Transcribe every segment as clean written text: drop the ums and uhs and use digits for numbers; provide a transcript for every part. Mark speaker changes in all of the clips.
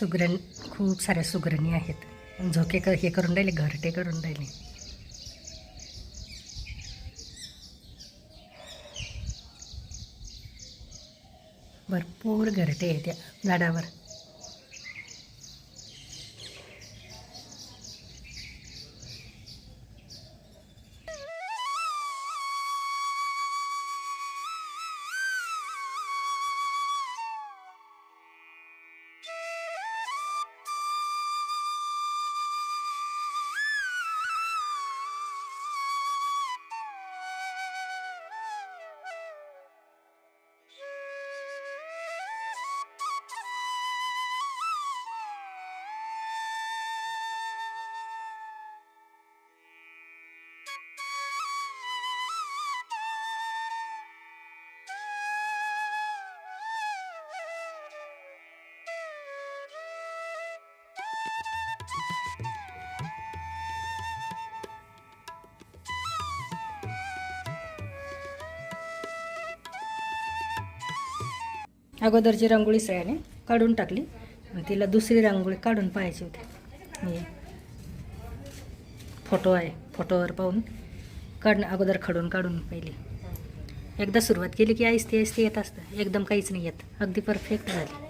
Speaker 1: सुगरण खूप साऱ्या सुगरणी आहेत. झोके हे करून राहिले, घरटे करून राहिले. भरपूर घरटे आहेत त्या झाडावर. अगोदरची रांगोळी सगळ्याने काढून टाकली. तिला दुसरी रांगोळी काढून पाहायची होती. हे फोटो आहे, फोटोवर पाहून अगोदर काढून पहिली. एकदा सुरुवात केली की आहिस्ते आहिस्ते येत असतं, एकदम काहीच नाही येत. अगदी परफेक्ट झाली.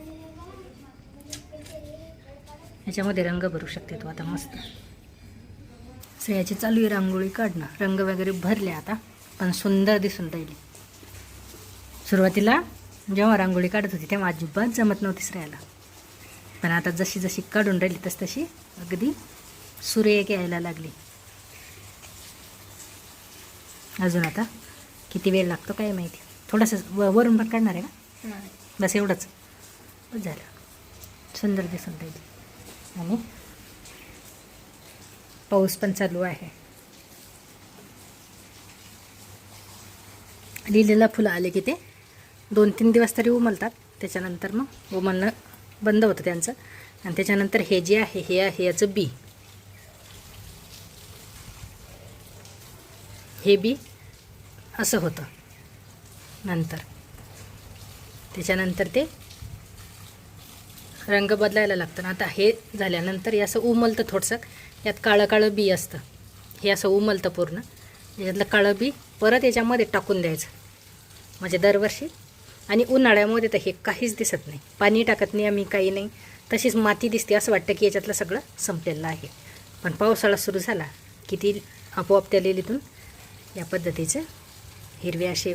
Speaker 1: ह्याच्यामध्ये रंग भरू शकते तो आता मस्त. श्रेयाची चालू आहे रांगोळी काढणं. रंग वगैरे भरले आता, पण सुंदर दिसून राहिली. सुरुवातीला जेव्हा रांगोळी काढत होती तेव्हा अजिबात जमत नव्हती श्रेयाला, पण आता जशी जशी काढून राहिली तशी अगदी सुरेख यायला लागली. अजून आता किती वेळ लागतो काय माहिती. थोडंसं वरून पण काढणार आहे का? बस एवढंच झालं. सुंदर दिसून राहिली. आणि पाऊस पण चालू आहे. लिहिलेला फुलं आले की ते 2-3 दिवस तरी उमलतात. त्याच्यानंतर मग उमलणं बंद होतं त्यांचं. आणि त्याच्यानंतर हे जे आहे हे आहे याचं बी. हे बी असं होतं नंतर. त्याच्यानंतर ते रंग बदलायला लागतं. आता हे झाल्यानंतर हे असं उमलतं थोडंसं. यात काळं काळं बी असतं. हे असं उमलतं पूर्ण. याच्यातलं काळं बी परत याच्यामध्ये टाकून द्यायचं. म्हणजे दरवर्षी. आणि उन्हाळ्यामध्ये तर हे काहीच दिसत नाही. पाणी टाकत नाही आम्ही, काही नाही. तशीच माती दिसते. असं वाटतं की याच्यातलं सगळं संपलेलं आहे. पण पावसाळा सुरू झाला की ती आपोआप त्या लेलीतून या पद्धतीचं हिरवे असे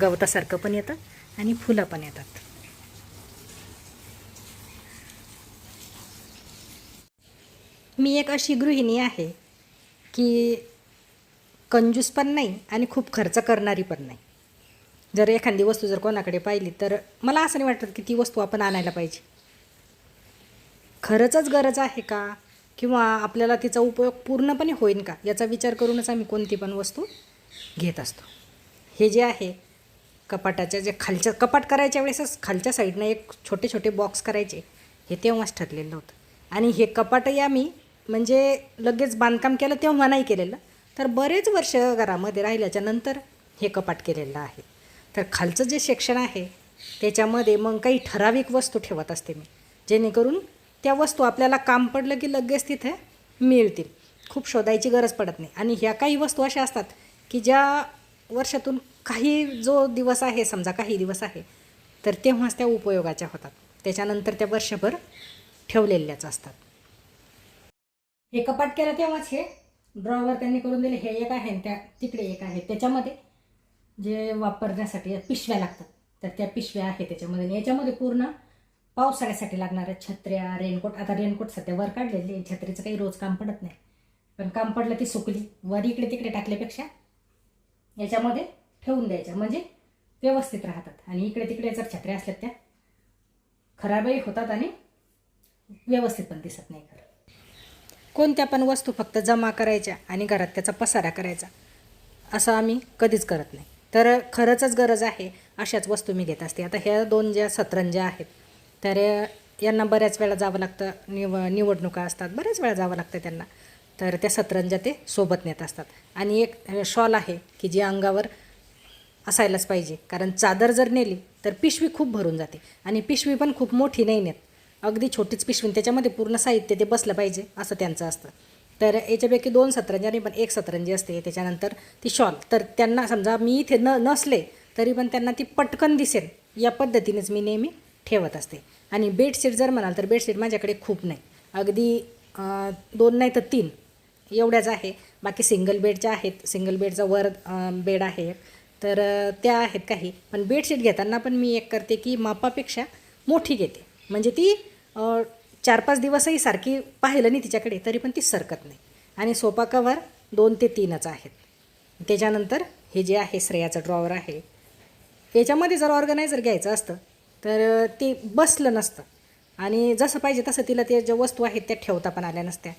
Speaker 1: गवतासारखं पण येतं आणि फुलं पण येतात. मी एक अशी गृहिणी आहे की कंजूस पण नाही आणि खूप खर्च करणारी पण नाही. जर एखादी वस्तू जर कोणाकडे पाहिली तर मला असं नाही वाटत की ती वस्तू आपण आणायला पाहिजे. खरंच गरज आहे का, किंवा आपल्याला तिचा उपयोग पूर्णपणे होईल का, याचा विचार करूनच आम्ही कोणती पण वस्तू घेत असतो. हे जे आहे कपाटाच्या जे खालच्या कपाट करायच्या वेळेसच खालच्या साईडनं एक छोटे छोटे बॉक्स करायचे, हे तेव्हाच ठरलेलं होतं. आणि हे कपाटही आम्ही म्हणजे लगेच बांधकाम केलं तेव्हा नाही केलेलं, तर बरेच वर्ष घरामध्ये राहिल्याच्या नंतर हे कपाट केलेलं आहे. तर खालचं जे सेक्शन आहे त्याच्यामध्ये मग काही ठराविक वस्तू ठेवत असते मी, जेणेकरून त्या वस्तू आपल्याला काम पडलं की लगेच तिथे मिळतील. खूप शोधायची गरज पडत नाही. आणि ह्या काही वस्तू अशा असतात की ज्या वर्षातून काही जो दिवस आहे, समजा काही दिवस आहे, तर तेव्हाच त्या उपयोगाच्या होतात. त्याच्यानंतर त्या वर्षभर ठेवलेल्याच असतात. हे कपाट केलं तेव्हाच हे ड्रॉवर त्यांनी करून दिले. हे एक आहे, त्या तिकडे एक आहे. त्याच्यामध्ये जे वापरण्यासाठी पिशव्या लागतात, तर त्या पिशव्या आहे त्याच्यामध्ये. याच्यामध्ये पूर्ण पावसाळ्यासाठी लागणाऱ्या छत्र्या, रेनकोट. आता रेनकोट सध्या वर काढलेली आहे, छत्रीचं काही रोज काम पडत नाही, पण काम पडलं ती सुकली. वर इकडे तिकडे टाकल्यापेक्षा याच्यामध्ये ठेवून द्यायच्या, म्हणजे व्यवस्थित राहतात. आणि इकडे तिकडे जर छत्र्या असल्यात त्या खराबही होतात आणि व्यवस्थित पण दिसत नाही. खरं कोणत्या पण वस्तू फक्त जमा करायच्या आणि घरात त्याचा पसारा करायचा असं आम्ही कधीच करत नाही. तर खरंच गरज आहे अशाच वस्तू मी घेत असते. आता ह्या 2 ज्या सतरंज्या आहेत, तर यांना बऱ्याच वेळा जावं लागतं. निवडणुका असतात, बऱ्याच वेळा जावं लागतं त्यांना. तर त्या सतरंज्या ते सोबत नेत असतात. आणि एक शॉल आहे की जी अंगावर असायलाच पाहिजे, कारण चादर जर नेली तर पिशवी खूप भरून जाते. आणि पिशवी पण खूप मोठी नाही नेत, अगदी छोटीच पिशवी, त्याच्यामध्ये पूर्ण साहित्य ते बसलं पाहिजे असं त्यांचं असतं. तर याच्यापैकी 2 सतरंजी आणि पण 1 सतरंजी असते. त्याच्यानंतर ती शॉल, तर त्यांना समजा मी इथे नसले तरी पण त्यांना ती पटकन दिसेल या पद्धतीनेच मी नेहमी ठेवत असते. आणि बेडशीट जर म्हणाल तर बेडशीट माझ्याकडे खूप नाही, अगदी 2 नाही तर 3 एवढ्याच आहे. बाकी सिंगल बेडच्या आहेत, सिंगल बेडचा वर बेड आहे, तर त्या आहेत काही. पण बेडशीट घेताना पण मी एक करते की मापापेक्षा मोठी घेते, म्हणजे ती 4-5 दिवसही सारखी पाहिलं नाही तिच्याकडे तरी पण ती सरकत नाही. आणि सोफा कवर 2 ते 3च आहेत. त्याच्यानंतर हे जे आहे श्रेयाचं ड्रॉवर आहे, याच्यामध्ये जर ऑर्गनायझर घ्यायचं असतं तर ते बसलं नसतं आणि जसं पाहिजे तसं तिला ते ज्या वस्तू आहेत त्या ठेवता पण आल्या नसत्या.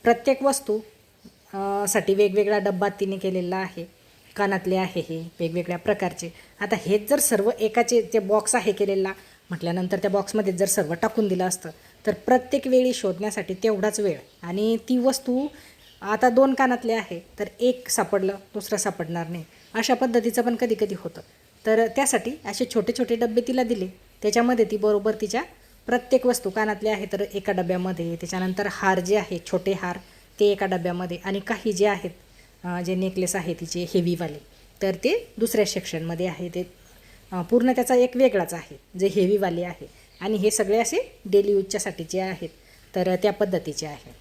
Speaker 1: प्रत्येक वस्तू साठी वेगवेगळा डब्बा तिने केलेला आहे. कानातले आहे हे वेगवेगळ्या प्रकारचे. आता हेच जर सर्व एकाचे ते बॉक्स आहे केलेला म्हटल्यानंतर त्या बॉक्समध्ये जर सर्व टाकून दिलं असतं तर प्रत्येक वेळी शोधण्यासाठी तेवढाच वेळ, आणि ती वस्तू आता 2 कानातले आहे तर एक सापडलं दुसरं सापडणार नाही, अशा पद्धतीचं पण कधी कधी होतं. तर त्यासाठी असे छोटे छोटे डबे तिला दिले, त्याच्यामध्ये ती बरोबर तिच्या प्रत्येक वस्तू, कानातले आहे तर एका डब्यामध्ये, त्याच्यानंतर हार जे आहे छोटे हार ते एका डब्यामध्ये, आणि काही जे आहेत जे नेकलेस आहे तिचे हेवीवाले तर ते दुसऱ्या सेक्शनमध्ये आहे. ते पूर्ण त्याचा एक वेगळाच आहे जे हेवीवाले आहे. आणि हे सगळे असे डेली यूजच्यासाठीचे आहेत, तर त्या पद्धतीचे आहे.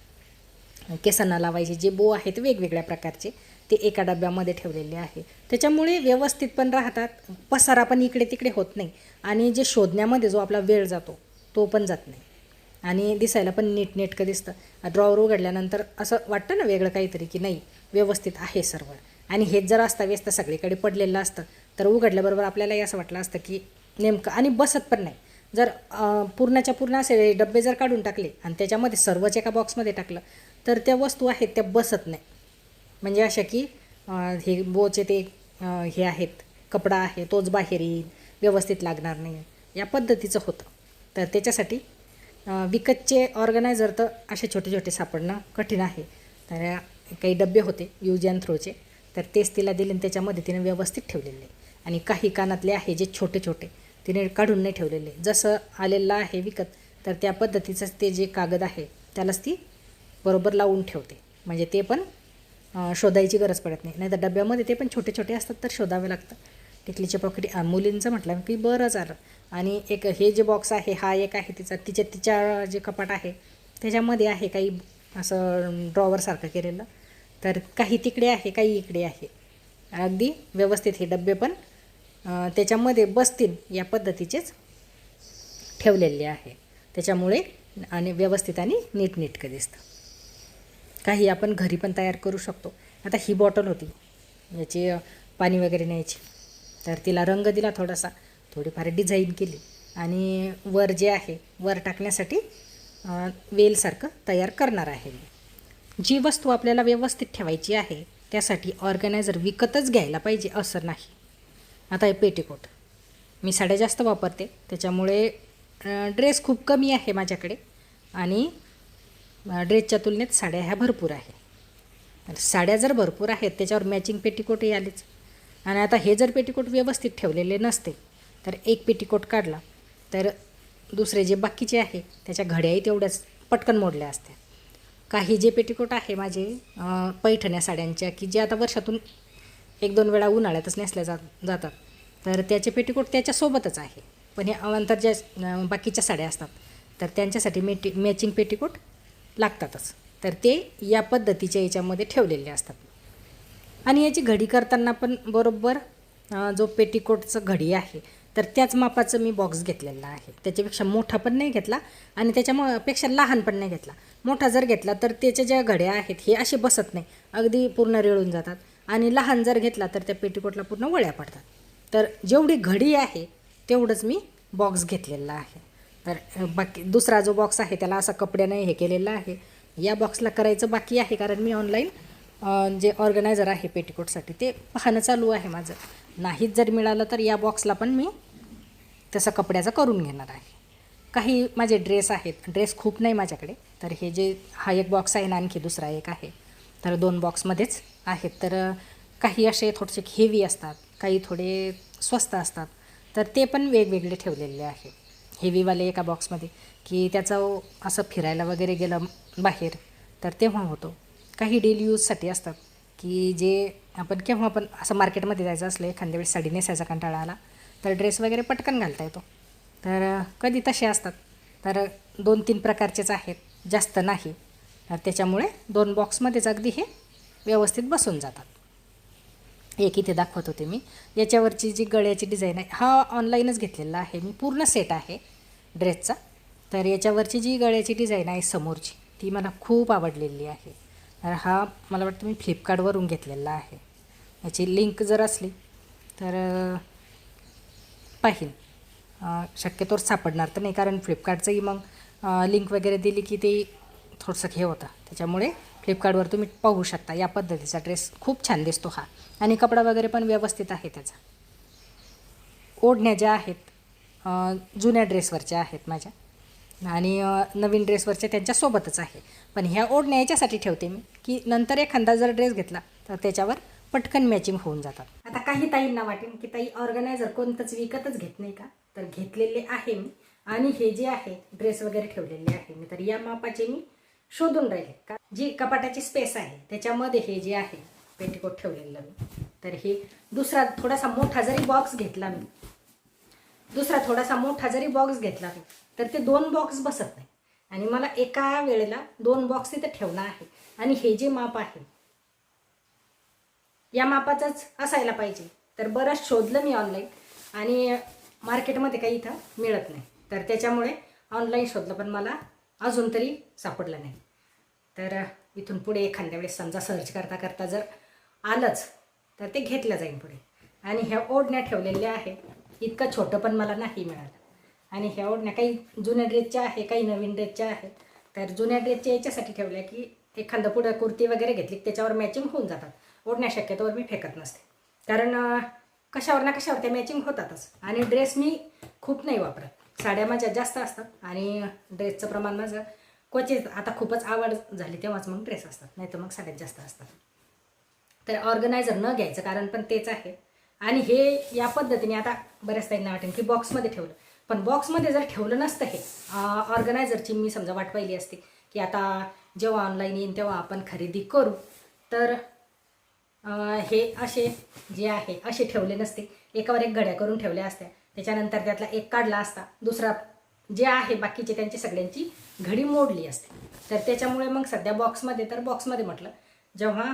Speaker 1: केसांना लावायचे जे बो आहेत वेगवेगळ्या प्रकारचे ते एका डब्यामध्ये ठेवलेले आहे. त्याच्यामुळे व्यवस्थित पण राहतात, पसारा पण इकडे तिकडे होत नाही, आणि जे शोधण्यामध्ये जो आपला वेळ जातो तो पण जात नाही, आणि दिसायला पण नीटनेटकं दिसतं. ड्रॉवर उघडल्यानंतर असं वाटतं ना वेगळं काहीतरी की नाही व्यवस्थित आहे सर्व. आणि हेच जर व्यस्त सगळीकडे पडलेलं असतं तर उघडल्याबरोबर आपल्यालाही असं वाटलं असतं की नेमकं, आणि बसत पण नाही. जर पूर्णच्या पूर्ण असे डबे जर काढून टाकले आणि त्याच्यामध्ये सर्वच एका बॉक्समध्ये टाकलं तर त्या वस्तू आहेत त्या बसत नाही. म्हणजे अशा की हे बोचे ते हे आहेत, कपडा आहे तोच बाहेर येईल, व्यवस्थित लागणार नाही, या पद्धतीचं होतं. तर त्याच्यासाठी विकतचे ऑर्गनायझर तर असे छोटे छोटे सापडणं कठीण आहे. तर काही डबे होते यूज अँड थ्रोचे, तर तेच तिला दिले आणि त्याच्यामध्ये तिने व्यवस्थित ठेवलेले. आणि काही कानातले आहे जे छोटे छोटे तिने काढून नाही ठेवलेले, जसं आलेलं आहे विकत तर त्या पद्धतीचंच ते जे कागद आहे त्यालाच ती बरोबर लावून ठेवते, म्हणजे ते पण शोधायची गरज पडत नाही. नाहीतर डब्यामध्ये ते पण छोटे छोटे असतात तर शोधावे लागतं. टिकलीचे पॉकेट मुलींचं म्हटलं की बरं झालं. आणि एक हे जे बॉक्स आहे हा एक आहे तिच्या जे कपाट आहे त्याच्यामध्ये आहे काही असं ड्रॉवरसारखं केलेलं, तर काही तिकडे आहे काही इकडे आहे. अगदी व्यवस्थित हे डबे पण त्याच्यामध्ये बसतील या पद्धतीचेच ठेवलेले आहे. त्याच्यामुळे आणि व्यवस्थित आणि नीटनेटकं दिसतं. काही आपण घरी पण तयार करू शकतो. आता ही बॉटल होती याची पाणी वगैरे न्यायची, तर तिला रंग दिला थोडासा, थोडीफार डिझाईन केली, आणि वर जे आहे वर टाकण्यासाठी वेलसारखं तयार करणार आहे. जी वस्तू आपल्याला व्यवस्थित ठेवायची आहे त्यासाठी ऑर्गनायझर विकतच घ्यायला पाहिजे असं नाही. आता हे पेटीकोट, मी साड्या जास्त वापरते त्याच्यामुळे ड्रेस खूप कमी आहे माझ्याकडे, आणि ड्रेसच्या तुलनेत साड्या ह्या भरपूर आहे. साड्या जर भरपूर आहेत त्याच्यावर मॅचिंग पेटीकोटही आलेच. आणि आता हे जर पेटीकोट व्यवस्थित ठेवलेले नसते तर एक पेटीकोट काढला तर दुसरे जे बाकीचे आहे त्याच्या घड्याही तेवढ्याच पटकन मोडल्या असत्या. काही जे पेटीकोट आहे माझे पैठण्या साड्यांच्या की जे आता वर्षातून 1-2 वेळा उन्हाळ्यातच नेसल्या जातात, तर त्याचे पेटीकोट त्याच्यासोबतच आहे. पण हे अवांतर ज्या बाकीच्या साड्या असतात तर त्यांच्यासाठी मॅचिंग पेटीकोट लागतातच, तर ते या पद्धतीच्या याच्यामध्ये ठेवलेले असतात. आणि याची घडी करताना पण बरोबर जो पेटीकोटचं घडी आहे तर त्याच मापाचं मी बॉक्स घेतलेला आहे. त्याच्यापेक्षा मोठा पण नाही घेतला आणि त्याच्यापेक्षा लहान पण नाही घेतला. मोठा जर घेतला तर त्याच्या ज्या घड्या आहेत हे असे बसत नाही, अगदी पूर्ण रेळून जातात, आणि लहान जर घेतला तर त्या पेटीकोटला पूर्ण वळ्या पडतात. तर जेवढी घडी आहे तेवढंच मी बॉक्स घेतलेला आहे. तर बाकी दुसरा जो बॉक्स आहे त्याला असा कपड्याने हे केलेला आहे. या बॉक्सला करायचं बाकी आहे, कारण मी ऑनलाईन जे ऑर्गनायझर आहे पेटीकोटसाठी ते पाहणं चालू आहे माझं. नाहीच जर मिळालं तर या बॉक्सला पण मी तसं कपड्याचं करून घेणार आहे. काही माझे ड्रेस आहेत, ड्रेस खूप नाही माझ्याकडे, तर हे जे हा एक बॉक्स आहे ना आणखी दुसरा एक आहे, तर 2 बॉक्समध्येच आहेत. तर काही असे थोडेसे हेवी असतात, काही थोडे स्वस्त असतात, तर ते पण वेगवेगळे ठेवलेले आहे. हेवीवाले एका बॉक्समध्ये, की त्याचं असं फिरायला वगैरे गेलं बाहेर तर तेव्हा होतो. काही डेली यूजसाठी असतात, की जे आपण केव्हा पण असं मार्केटमध्ये जायचं असलं, एखाद्या वेळेस साडी नेसायचा कंटाळा आला तर ड्रेस वगैरे पटकन घालता येतो. तर कधी तसे असतात. तर 2-3 प्रकारचेच आहेत, जास्त नाही. तर त्याच्यामुळे 2 बॉक्समध्येच अगदी हे व्यवस्थित बसून जातात. एक इथे दाखवत होते मी. याच्यावरची जी गळ्याची डिझाईन आहे, हा ऑनलाईनच घेतलेला आहे मी, पूर्ण सेट आहे ड्रेसचा. तर याच्यावरची जी गळ्याची डिझाईन आहे समोरची, ती मला खूप आवडलेली आहे. तर हा मला वाटतं मी फ्लिपकार्टवरून घेतलेला आहे. याची लिंक जर असली तर पाहीन. शक्यतोवर सापडणार तर नाही, कारण फ्लिपकार्टचंही मग लिंक वगैरे दिली की ते थोडंसं हे होतं. त्याच्यामुळे फ्लिपकार्टवर तुम्ही पाहू शकता. या पद्धतीचा ड्रेस खूप छान दिसतो हा, आणि कपडा वगैरे पण व्यवस्थित आहे त्याचा. ओढण्या ज्या आहेत जुन्या ड्रेसवरच्या आहेत माझ्या, आणि नवीन ड्रेसवरच्या त्यांच्यासोबतच आहे. पण ह्या ओढण्या याच्यासाठी ठेवते मी, की नंतर एखादा जर ड्रेस घेतला तर त्याच्यावर पटकन मॅचिंग होऊन जातात. आता काही ताईंना वाटेल की ताई ऑर्गनायझर कोणतंच विकतच घेत नाही का? तर घेतलेले आहे मी, आणि हे जे आहे ड्रेस वगैरे ठेवलेले आहे मी, तर या मापाचे मी शोधून राहिले. का जी कपाटाची स्पेस आहे त्याच्यामध्ये हे जे आहे पेटीकोट ठेवलेलं मी, तर हे दुसरा थोडासा मोठा जरी बॉक्स घेतला मी, तर ते 2 बॉक्स बसत नाही, आणि मला एका वेळेला 2 बॉक्स तिथे ठेवणं आहे. आणि हे जे माप आहे या मापाचंच असायला पाहिजे. तर बरंच शोधलं मी ऑनलाईन, आणि मार्केटमध्ये काही इथं मिळत नाही. तर त्याच्यामुळे ऑनलाईन शोधलं, पण मला अजून तरी सापडलं नाही. तर इथून पुढे एखाद्या वेळेस समजा सर्च करता करता जर आलंच तर ते घेतलं जाईल पुढे. आणि ह्या ओढण्या ठेवलेल्या आहे. इतकं छोटं पण मला नाही मिळालं. आणि ह्या ओढण्या काही जुन्या ड्रेसच्या आहे, काही नवीन ड्रेसच्या आहेत. तर जुन्या ड्रेसच्या याच्यासाठी ठेवल्या की एखादं पुढं कुर्ती वगैरे घेतली त्याच्यावर मॅचिंग होऊन जातात. ओढण्या शक्यतोवर मी फेकत नसते, कारण कशावर ना कशावर त्या मॅचिंग होतातच. आणि ड्रेस मी खूप नाही वापरत. साड्या माझ्या जास्त असतात, आणि ड्रेसचं प्रमाण माझं क्वचित, आता खूपच आवड झाली तेव्हाच मग ड्रेस असतात, नाही तर मग साड्यात जास्त असतात. तर ऑर्गनायझर न घ्यायचं कारण पण तेच आहे. आणि हे या पद्धतीने आता बऱ्याच ताईंना वाटेल की बॉक्समध्ये ठेवलं, पण बॉक्समध्ये जर ठेवलं नसतं हे ऑर्गनायझरची मी समजा वाट पाहिली असते की आता जेव्हा ऑनलाईन येईन तेव्हा आपण खरेदी करू, तर हे असे जे आहे असे ठेवले नसते. एकावर एक घड्या करून ठेवल्या असत्या, त्याच्यानंतर त्यातला एक काढला असता, दुसरा जे आहे बाकीचे त्यांची सगळ्यांची घडी मोडली असते. तर त्याच्यामुळे मग सध्या बॉक्समध्ये, तर बॉक्समध्ये म्हटलं जेव्हा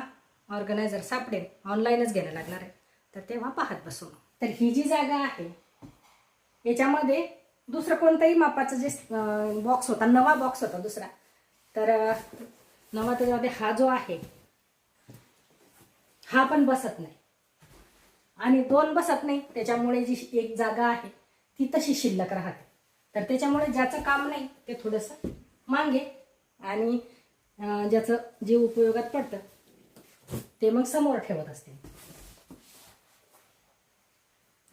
Speaker 1: ऑर्गनायझर सापडेल, ऑनलाईनच घ्यायला लागणार आहे, तर तेव्हा पाहत बसू. तर ही जी जागा आहे याच्यामध्ये दुसरं कोणताही मापाचं जे बॉक्स होता, नवा बॉक्स होता दुसरा, तर नवा त्याच्यामध्ये हा जो आहे हा पण बसत नाही, आणि 2 बसत नाही. त्याच्यामुळे जी एक जागा आहे ती तशी शिल्लक राहते. तर त्याच्यामुळे ज्याचं काम नाही ते थोडंसं मागे, आणि ज्याचं जे उपयोगात पडतं ते मग समोर ठेवत असते.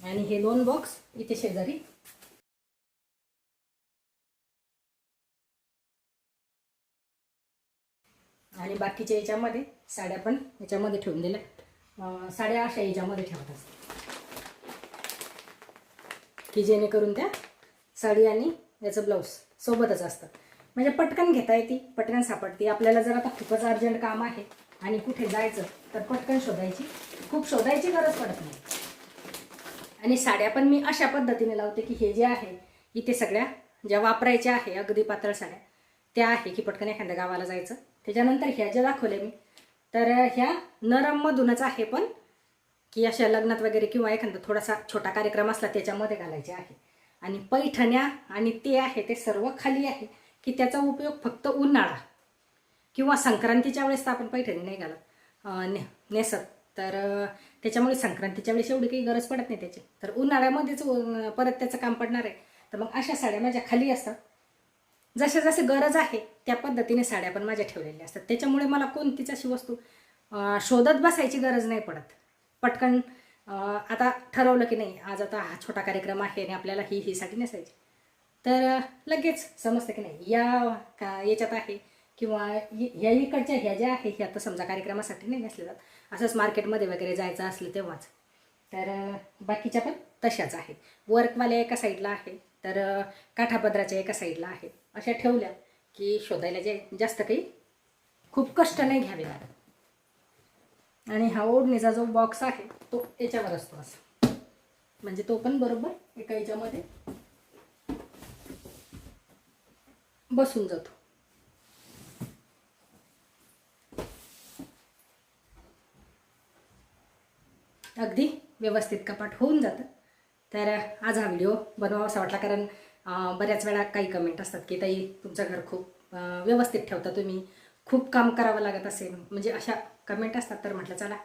Speaker 1: आणि हे 2 बॉक्स इथे शेजारी आणि बाकीच्या याच्यामध्ये साड्या पण याच्यामध्ये ठेवून दिल्या. साड्या अशा याच्यामध्ये ठेवत असते की जेणेकरून त्या साडी आणि याचं ब्लाऊज सोबतच असतं, म्हणजे पटकन घेता येते, पटकन सापडते. आपल्याला जर आता खूपच अर्जंट काम आहे आणि कुठे जायचं तर पटकन खूप शोधायची गरज पडत नाही. आणि साड्या पण मी अशा पद्धतीने लावते की हे जे आहे इथे सगळ्या ज्या वापरायच्या आहे अगदी पातळ साड्या त्या आहे की पटकन एखाद्या गावाला जायचं. त्याच्यानंतर ह्या ज्या दाखवल्या मी, तर ह्या नरममधूनच आहे, पण की अशा लग्नात वगैरे किंवा एखादा थोडासा छोटा कार्यक्रम असला त्याच्यामध्ये घालायचे आहे. आणि पैठण्या आणि ते आहे ते सर्व खाली आहे की त्याचा उपयोग फक्त उन्हाळा किंवा संक्रांतीच्या वेळेस तर आपण पैठणी नाही घालत नेसत, तर त्याच्यामुळे संक्रांतीच्या वेळेस एवढी काही गरज पडत नाही त्याची. तर उन्हाळ्यामध्येच परत त्याचं काम पडणार आहे. तर मग अशा साड्या माझ्या खाली असतात. जसे जसे गरज आहे त्या पद्धतीने साड्या पण माझ्या ठेवलेल्या असतात. त्याच्यामुळे मला कोणतीच अशी वस्तू शोधत बसायची गरज नाही पडत. पटकन आता ठरवलं की नाही आज आता हा छोटा कार्यक्रम आहे आणि आपल्याला ही साडी नेसायची, तर लगेच समजतं की नाही याच्यात आहे, किंवा ह्या इकडच्या ह्या ज्या आहे ह्या तर समजा कार्यक्रमासाठी नाही नेसल्या जात, असंच मार्केटमध्ये वगैरे जायचं असलं तेव्हाच. तर बाकीच्या पण तशाच आहे. वर्कवाल्या एका साईडला आहे तर काठापदराच्या एका साईडला आहे, अशा ठेवल्या की शोधायला जे जास्त काही खूप कष्ट नाही घ्यावे लागत. आणि हा ओढणीचा जो बॉक्स आहे तो याच्यावर असतो असं, म्हणजे तो पण बरोबर एका याच्यामध्ये बसून जातो. अगदी व्यवस्थित कपाट होऊन जातं. तर आज हा व्हिडिओ बनवावासा वाटला, कारण बऱ्याच वेळा काही कमेंट असतात की ताई तुमचं घर खूप व्यवस्थित ठेवता तुम्ही, खूप काम करावं लागत असेल, म्हणजे अशा कमेंट असतात. तर म्हटलं चला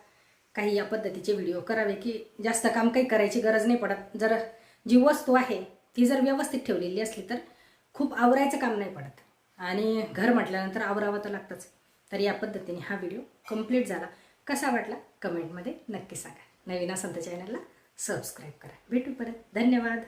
Speaker 1: काही या पद्धतीचे व्हिडिओ करावे की जास्त काम काही करायची गरज नाही पडत. जर जी वस्तू आहे ती जर व्यवस्थित ठेवलेली असली तर खूप आवरायचं काम नाही पडत, आणि घर म्हटल्यानंतर आवरावं तर लागतंच. तर या पद्धतीने हा व्हिडिओ कंप्लीट झाला. कसा वाटला कमेंटमध्ये नक्की सांगा. नवीन असाल तर चॅनलला सबस्क्राईब करा. भेटू परत. धन्यवाद.